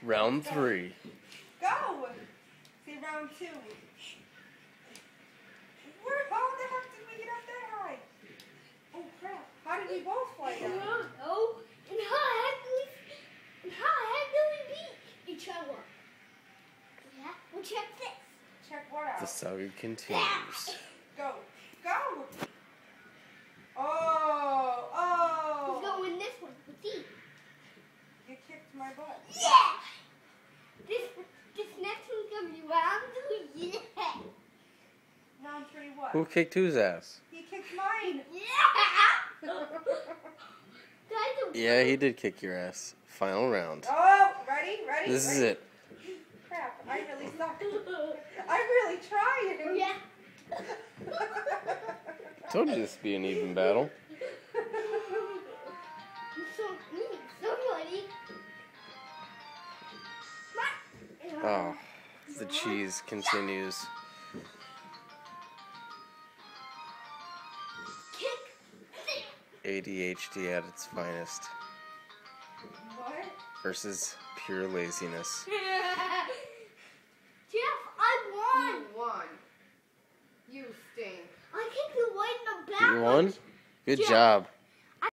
Round 3. Go! See, round 2. How the heck did we get up that high? Oh crap! How did we both fly down? Oh, and how the heck did we beat each other? Yeah, well check this. Check what out? The saga continues. Go! Go! Oh! Let's go in this one. Let's see. You kicked my butt. Yeah! This next one's gonna be round 3. Yeah! Round 3 what? Who kicked whose ass? He kicked mine. Yeah! Yeah, he did kick your ass. Final round. Oh, ready? This is it. Crap, I really suck. I'm really trying. Yeah. Told you this would be an even battle. Somebody. Oh, the cheese continues. ADHD at its finest What? versus pure laziness. Jeff, I won. You won. You stink. I kicked you right in the back. You won? Good Jeff. job.